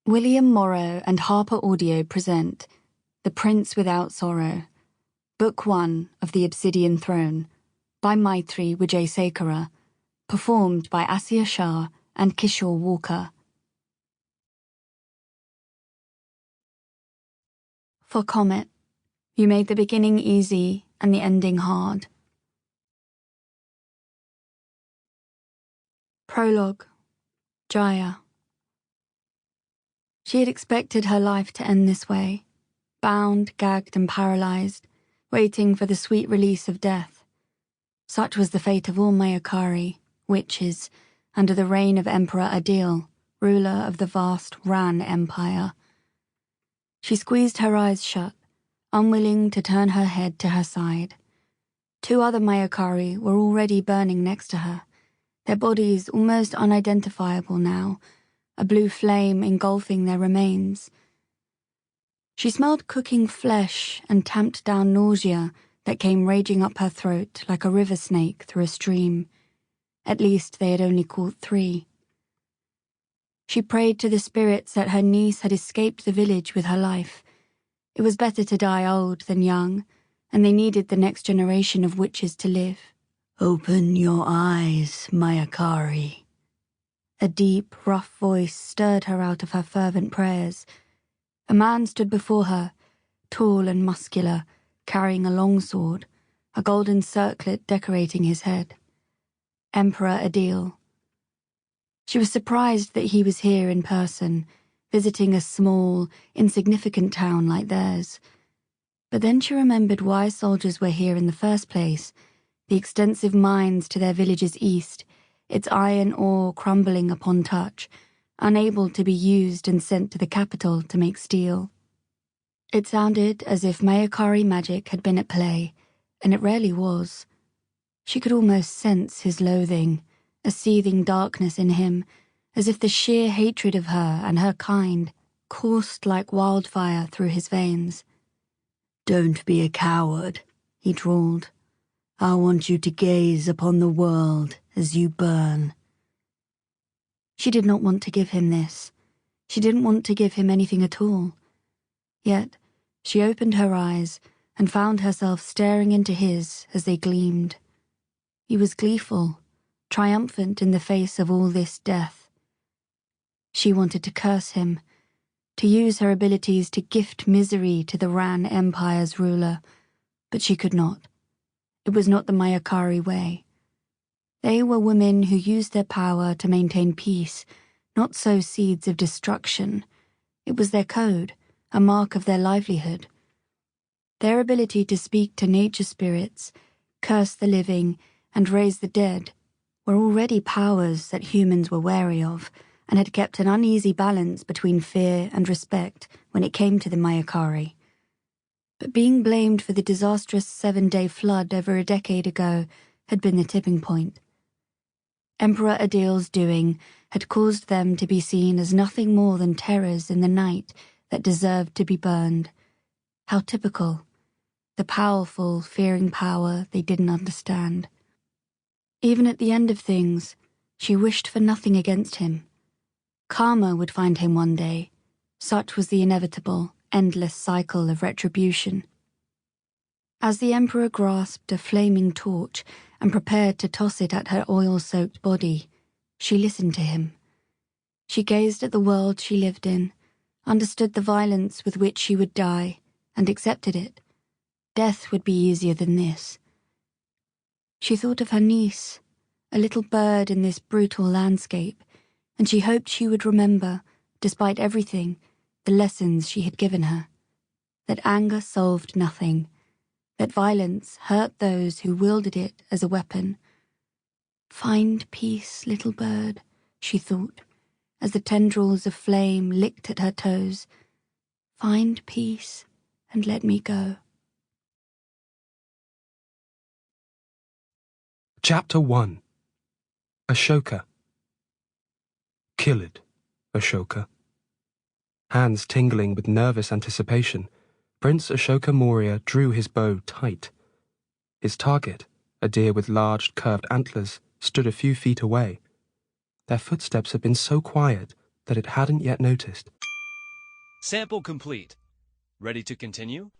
William Morrow and HarperAudio present The Prince Without Sorrow, Book 1 of the Obsidian Throne, by Maithree Wijesekara, performed by Asya Shah and Kishore Walker. For Comet, you made the beginning easy and the ending hard. Prologue, Jaya. She had expected her life to end this way, bound, gagged and paralyzed, waiting for the sweet release of death. Such was the fate of all Mayakari, witches, under the reign of Emperor Adil, ruler of the vast Ran Empire. She squeezed her eyes shut, unwilling to turn her head to her side. Two other Mayakari were already burning next to her, their bodies almost unidentifiable now, a blue flame engulfing their remains. She smelled cooking flesh and tamped down nausea that came raging up her throat like a river snake through a stream. At least they had only caught 3. She prayed to the spirits that her niece had escaped the village with her life. It was better to die old than young, and they needed the next generation of witches to live. "Open your eyes, Mayakari." A deep, rough voice stirred her out of her fervent prayers. A man stood before her, tall and muscular, carrying a long sword, a golden circlet decorating his head. Emperor Adil. She was surprised that he was here in person, visiting a small, insignificant town like theirs. But then she remembered why soldiers were here in the first place, the extensive mines to their villages east, its iron ore crumbling upon touch, unable to be used and sent to the capital to make steel. It sounded as if Mayakari magic had been at play, and it rarely was. She could almost sense his loathing, a seething darkness in him, as if the sheer hatred of her and her kind coursed like wildfire through his veins. "Don't be a coward," he drawled. "I want you to gaze upon the world as you burn." She did not want to give him this. She didn't want to give him anything at all. Yet she opened her eyes and found herself staring into his as they gleamed. He was gleeful, triumphant in the face of all this death. She wanted to curse him, to use her abilities to gift misery to the Ran Empire's ruler, but she could not. It was not the Mayakari way. They were women who used their power to maintain peace, not sow seeds of destruction. It was their code, a mark of their livelihood. Their ability to speak to nature spirits, curse the living, and raise the dead were already powers that humans were wary of, and had kept an uneasy balance between fear and respect when it came to the Mayakari. But being blamed for the disastrous 7-day flood over a decade ago had been the tipping point. Emperor Adil's doing had caused them to be seen as nothing more than terrors in the night that deserved to be burned. How typical. The powerful fearing power they didn't understand. Even at the end of things, she wished for nothing against him. Karma would find him one day. Such was the inevitable, endless cycle of retribution. As the Emperor grasped a flaming torch and prepared to toss it at her oil-soaked body, she listened to him. She gazed at the world she lived in, understood the violence with which she would die, and accepted it. Death would be easier than this. She thought of her niece, a little bird in this brutal landscape, and she hoped she would remember, despite everything, the lessons she had given her. That anger solved nothing. That violence hurt those who wielded it as a weapon. "Find peace, little bird," she thought, as the tendrils of flame licked at her toes. "Find peace and let me go." Chapter 1. Ashoka. "Kill it, Ashoka." Hands tingling with nervous anticipation, Prince Ashoka Maurya drew his bow tight. His target, a deer with large, curved antlers, stood a few feet away. Their footsteps had been so quiet that it hadn't yet noticed. Sample complete. Ready to continue?